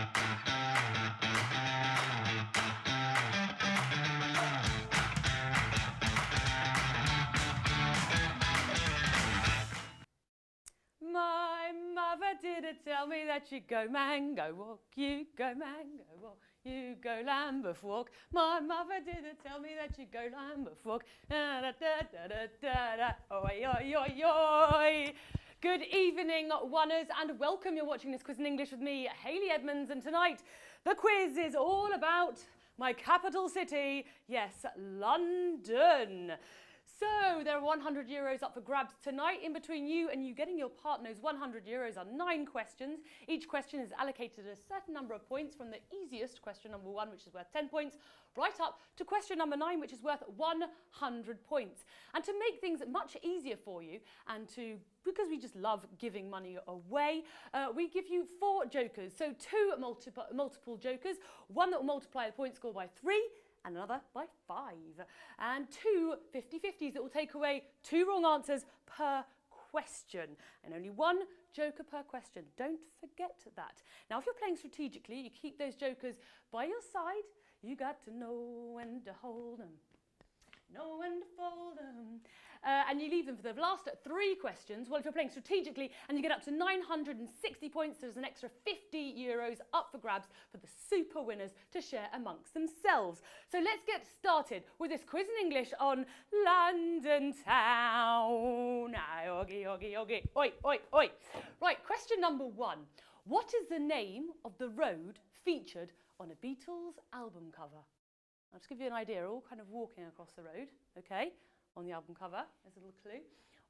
My mother didn't tell me that you go mango walk, you go mango walk, you go Lambeth walk. My mother didn't tell me that you go Lambeth walk. Da, da, da, da, da, da. Oi, oi, oi, oi. Good evening, oneers, and welcome. You're watching this quiz in English with me, Hayley Edmonds, and tonight the quiz is all about my capital city, yes, London. So there are 100 euros up for grabs tonight. In between you and you getting your partner's 100 euros are 9 questions. Each question is allocated a certain number of points, from the easiest, question number 1, which is worth 10 points, right up to question number 9, which is worth 100 points. And to make things much easier for you, and because we just love giving money away, we give you 4 jokers. So 2 multiple jokers, one that will multiply the point score by 3, and another by 5. And 2 50-50s that will take away 2 wrong answers per question. And only 1 joker per question. Don't forget that. Now, if you're playing strategically, you keep those jokers by your side. You got to know when to hold them, know when to fold them. And you leave them for the last 3 questions. Well, if you're playing strategically and you get up to 960 points, there's an extra 50 euros up for grabs for the super winners to share amongst themselves. So let's get started with this quiz in English on London town. Oggy, oggy, oggy. Oi, oi, oi. Right, question number 1. What is the name of the road featured on a Beatles album cover? I'll just give you an idea. All kind of walking across the road, okay? On the album cover, there's a little clue.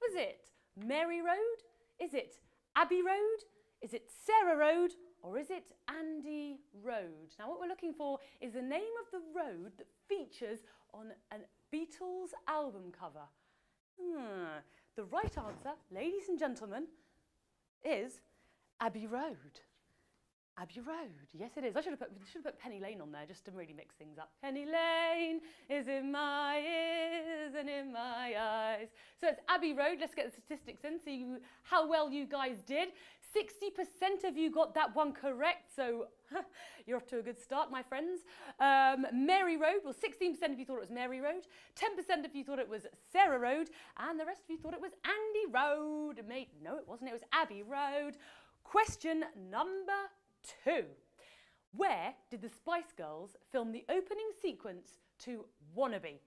Was it Mary Road? Is it Abbey Road? Is it Sarah Road? Or is it Andy Road? Now, what we're looking for is the name of the road that features on a Beatles album cover. The right answer, ladies and gentlemen, is Abbey Road. Abbey Road, yes it is. I should have put Penny Lane on there just to really mix things up. Penny Lane is in my ears and in my eyes. So it's Abbey Road. Let's get the statistics in, see how well you guys did. 60% of you got that one correct, so you're off to a good start, my friends. Mary Road, well, 16% of you thought it was Mary Road, 10% of you thought it was Sarah Road, and the rest of you thought it was Andy Road. Mate, no, it wasn't. It was Abbey Road. Question number 2. Where did the Spice Girls film the opening sequence to Wannabe?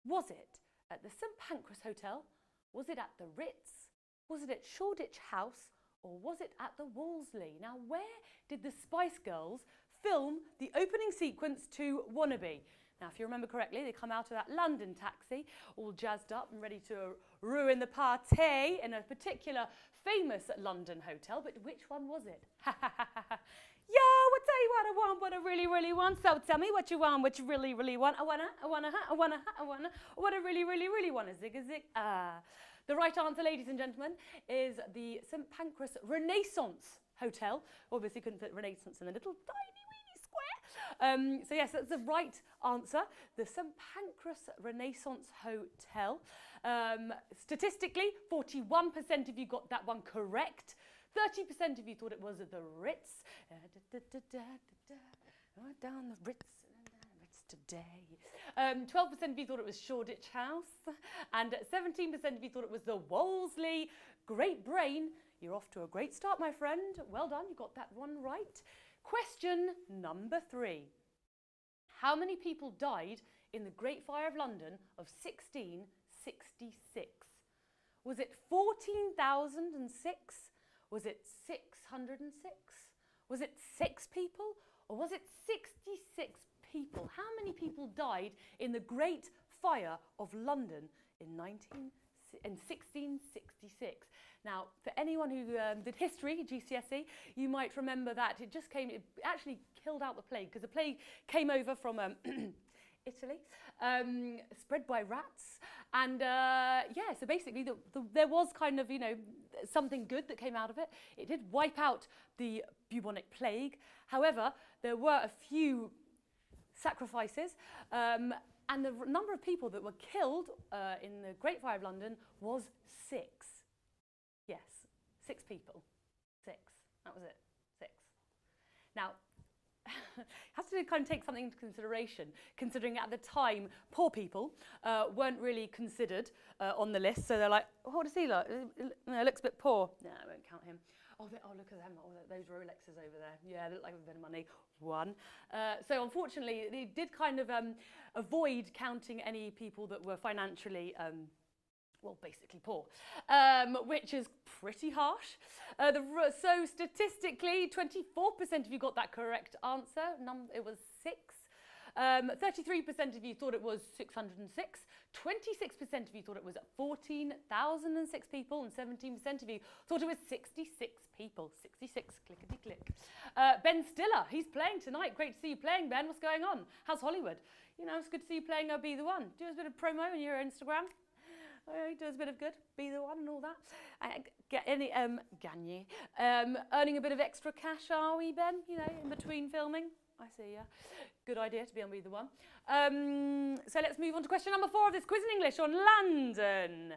Was it at the St Pancras Hotel? Was it at the Ritz? Was it at Shoreditch House? Or was it at the Wolseley? Now, where did the Spice Girls film the opening sequence to Wannabe? Now, if you remember correctly, they come out of that London taxi, all jazzed up and ready to ruin the party in a particular famous London hotel. But which one was it? Yo, I'll tell you what I want, what I really, really want. So tell me what you want, what you really, really want. I wanna, what I really, really, really want. A zig, a zig, The right answer, ladies and gentlemen, is the St Pancras Renaissance Hotel. Obviously couldn't fit Renaissance in a little tiny weeny square. So yes, that's the right answer, the St Pancras Renaissance Hotel. Statistically, 41% of you got that one correct. 30% of you thought it was the Ritz. Down the Ritz. Today. 12% of you thought it was Shoreditch House, and 17% of you thought it was the Wolseley. Great brain. You're off to a great start, my friend. Well done, you got that one right. Question number 3. How many people died in the Great Fire of London of 1666? Was it 14,006? Was it 606? Was it 6 people? Or was it 66 people? How many people died in the Great Fire of London in 1666? Now, for anyone who did history, GCSE, you might remember that it actually killed out the plague, because the plague came over from Italy, spread by rats. And yeah, so basically there was kind of, something good that came out of it. It did wipe out the bubonic plague. However, there were a few sacrifices, and the number of people that were killed in the Great Fire of London was 6. Yes, 6 people. 6. That was it. 6. Now, has to kind of take something into consideration, considering at the time poor people weren't really considered on the list. So they're like, oh, what does he look? Looks a bit poor. No, I won't count him. Oh, look at them. Oh, those Rolexes over there. Yeah, they look like a bit of money. One. So unfortunately, they did kind of avoid counting any people that were financially well, basically poor, which is pretty harsh. So statistically, 24% of you got that correct answer. It was 6. 33% of you thought it was 606. 26% of you thought it was 14,006 people, and 17% of you thought it was 66 people. 66, clickety-click. Ben Stiller, he's playing tonight. Great to see you playing, Ben. What's going on? How's Hollywood? You know, it's good to see you playing Be The One. Do us a bit of promo on your Instagram. He does a bit of good, Be The One and all that. Gagne. Earning a bit of extra cash, are we, Ben? You know, in between filming. I see, yeah. Good idea to be on Be The One. So let's move on to question number 4 of this quiz in English on London.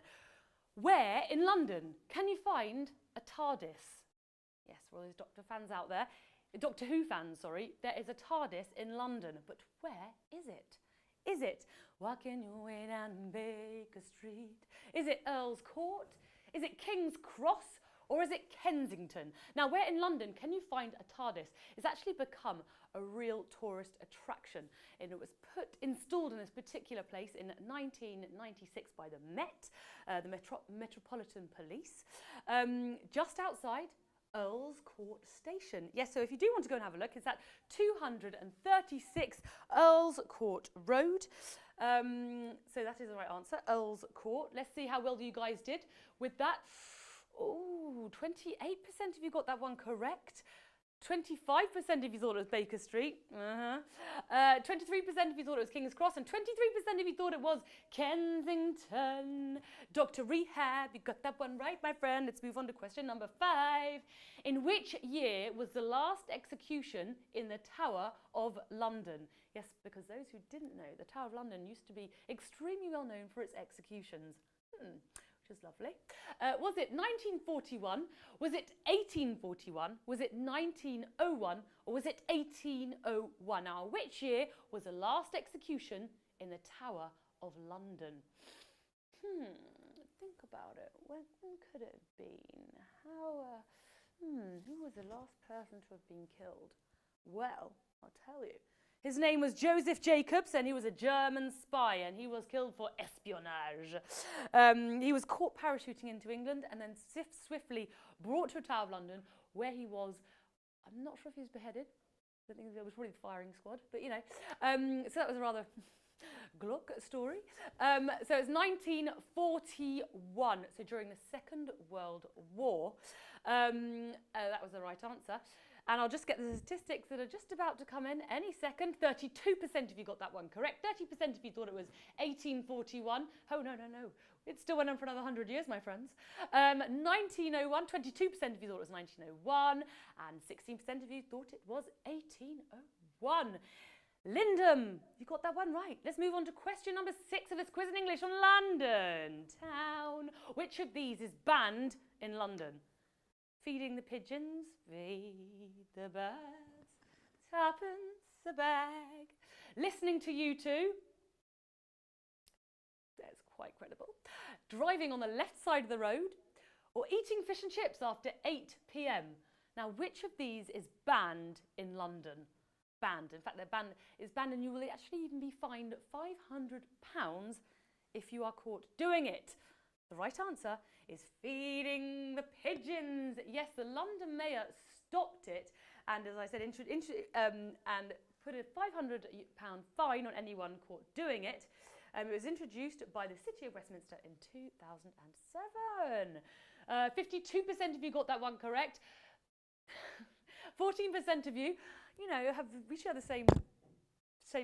Where in London can you find a TARDIS? Yes, for all those Doctor fans out there. Doctor Who fans, sorry. There is a TARDIS in London, but where is it? Is it walking your way down Baker Street? Is it Earl's Court? Is it King's Cross? Or is it Kensington? Now, where in London can you find a TARDIS? It's actually become a real tourist attraction. And it was installed in this particular place in 1996 by the Met, the Metropolitan Police, just outside Earl's Court Station. Yes, so if you do want to go and have a look, it's at 236 Earl's Court Road. So that is the right answer, Earl's Court. Let's see how well you guys did with that. Oh, 28% of you got that one correct. 25% of you thought it was Baker Street. 23% of you thought it was King's Cross, and 23% of you thought it was Kensington. Dr. Rehab, you got that one right, my friend. Let's move on to question number 5. In which year was the last execution in the Tower of London? Yes, because those who didn't know, the Tower of London used to be extremely well known for its executions. Which is lovely. Was it 1941? Was it 1841? Was it 1901? Or was it 1801? Now, which year was the last execution in the Tower of London? Think about it. When could it have been? Who was the last person to have been killed? Well, I'll tell you. His name was Joseph Jacobs, and he was a German spy, and he was killed for espionage. He was caught parachuting into England and then swiftly brought to the Tower of London, where he was, I'm not sure if he was beheaded. I think it was probably the firing squad, but you know. So that was a rather Gluck story. So it's 1941, so during the Second World War. That was the right answer. And I'll just get the statistics that are just about to come in any second. 32% of you got that one correct. 30% of you thought it was 1841. Oh, no. It still went on for another 100 years, my friends. 1901, 22% of you thought it was 1901. And 16% of you thought it was 1801. Lyndham, you got that one right. Let's move on to question number 6 of this quiz in English on London town. Which of these is banned in London? Feeding the pigeons, feed the birds, tuppence a bag. Listening to U2, that's quite credible. Driving on the left side of the road, or eating fish and chips after 8 p.m. Now, which of these is banned in London? Banned. In fact, it's banned, and you will actually even be fined £500 if you are caught doing it. The right answer is feeding the pigeons. Yes, the London mayor stopped it, and as I said, and put a £500 fine on anyone caught doing it. It was introduced by the City of Westminster in 2007. 52% of you got that one correct. 14% of you, we share the same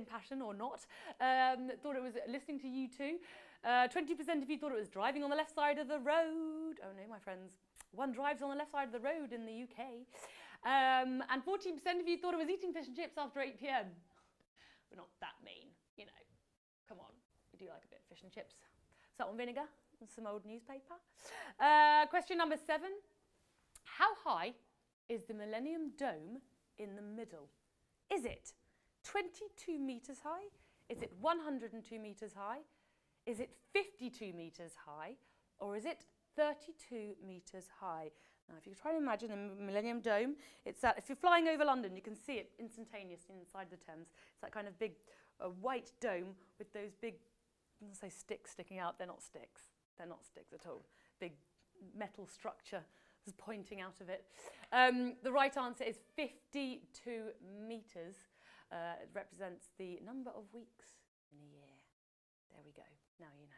passion or not. Thought it was listening to U2. 20% of you thought it was driving on the left side of the road. Oh no, my friends. One drives on the left side of the road in the UK. And 14% of you thought it was eating fish and chips after 8 p.m. We're not that mean, Come on, we do like a bit of fish and chips. Salt and vinegar and some old newspaper. Question number 7. How high is the Millennium Dome in the middle? Is it 22 metres high? Is it 102 metres high? Is it 52 metres high? Or is it 32 metres high? Now, if you try to imagine the Millennium Dome, it's that, if you're flying over London, you can see it instantaneously inside the Thames. It's that kind of big white dome with those big, I'm going to say sticks sticking out. They're not sticks. They're not sticks at all. Big metal structure is pointing out of it. The right answer is 52 metres. It represents the number of weeks in a year. There we go. Now you know.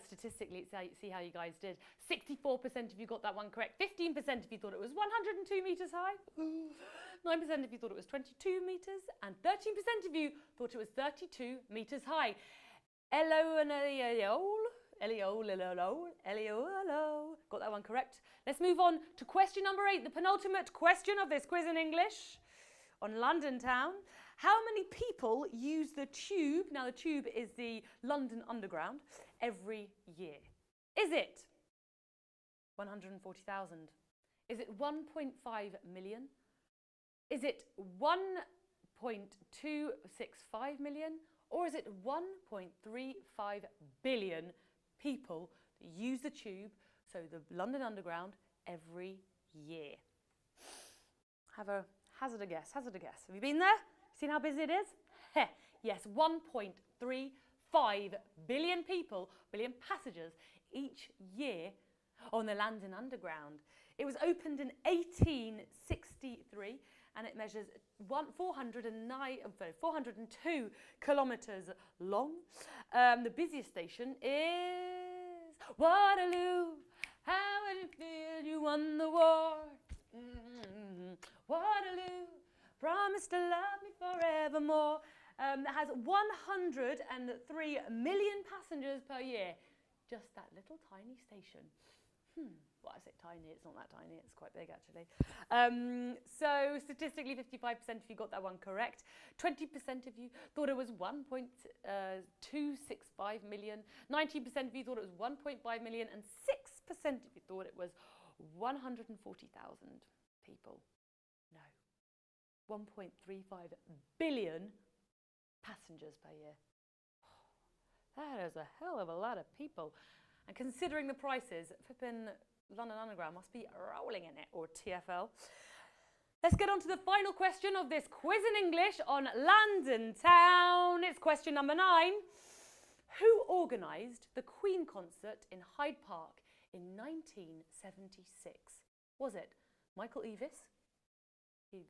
Statistically, see how you guys did. 64% of you got that one correct. 15% if you thought it was 102 metres high. 9% if you thought it was 22 metres. And 13% of you thought it was 32 metres high. Hello and hello. Hello. Got that one correct. Let's move on to question number 8, the penultimate question of this quiz in English on London town. How many people use the tube, now the tube is the London Underground, every year? Is it 140,000? Is it 1.5 million? Is it 1.265 million? Or is it 1.35 billion people that use the tube, so the London Underground, every year? Hazard a guess. Have you been there? Seen how busy it is? Yes, 1.35 billion people, billion passengers each year on the London Underground. It was opened in 1863 and it measures 402 kilometres long. The busiest station is Waterloo. How would you feel you won the war? Waterloo, promise to love me forevermore. That has 103 million passengers per year. Just that little tiny station. Well, I say tiny, it's not that tiny, it's quite big actually. So statistically 55% of you got that one correct. 20% of you thought it was 1.265 million. 19% of you thought it was 1.5 million. And 6% of you thought it was 140,000 people. No. 1.35 billion passengers per year. That is a hell of a lot of people. And considering the prices, flipping London Underground must be rolling in it, or TfL. Let's get on to the final question of this quiz in English on London Town. It's question number 9. Who organised the Queen concert in Hyde Park in 1976? Was it Michael Eavis? He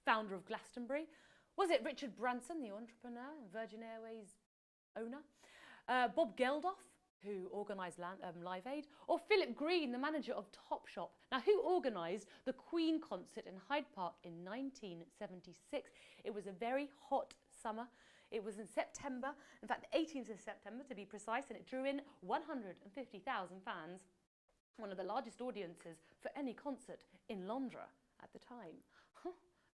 founder of Glastonbury. Was it Richard Branson, the entrepreneur and Virgin Airways owner? Bob Geldof, who organised Live Aid? Or Philip Green, the manager of Topshop? Now, who organised the Queen concert in Hyde Park in 1976? It was a very hot summer. It was in September, in fact, the 18th of September to be precise, and it drew in 150,000 fans. One of the largest audiences for any concert in Londra at the time.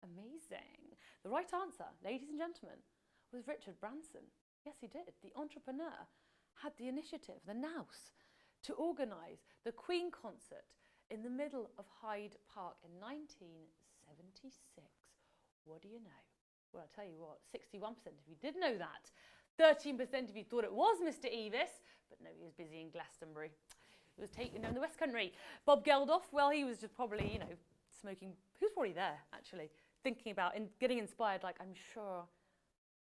Amazing. The right answer, ladies and gentlemen, was Richard Branson. Yes, he did. The entrepreneur had the initiative, the nous, to organise the Queen concert in the middle of Hyde Park in 1976. What do you know? Well, I'll tell you what, 61% of you did know that. 13% of you thought it was Mr. Eavis, but no, he was busy in Glastonbury. He was taken in the West Country. Bob Geldof, well, he was just probably, smoking. He was probably there, actually, thinking about and getting inspired, like, I'm sure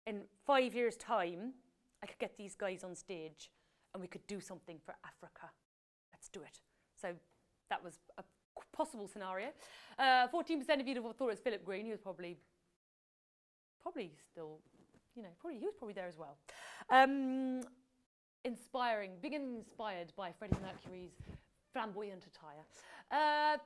in 5 years' time, I could get these guys on stage and we could do something for Africa. Let's do it. So that was a possible scenario. 14% of you thought it was Philip Green. He was probably still, he was probably there as well. Being inspired by Freddie Mercury's flamboyant attire.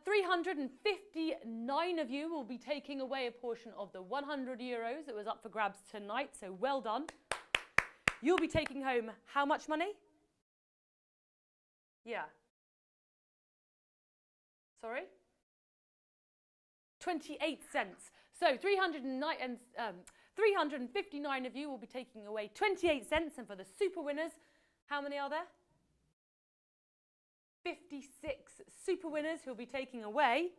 359 of you will be taking away a portion of the €100 that was up for grabs tonight, so well done. You'll be taking home how much money? Yeah. Sorry? 28 cents. So 359 of you will be taking away 28 cents, and for the super winners, how many are there? 56 super winners who will be taking away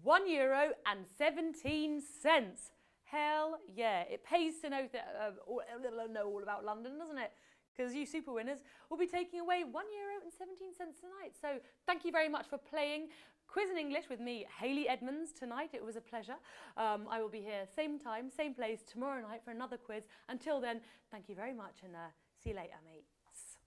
€1.17. Hell yeah. It pays to know all about London, doesn't it? Because you super winners will be taking away €1.17 tonight. So thank you very much for playing Quiz in English with me, Hayley Edmonds, tonight. It was a pleasure. I will be here same time, same place tomorrow night for another quiz. Until then, thank you very much and see you later, mates.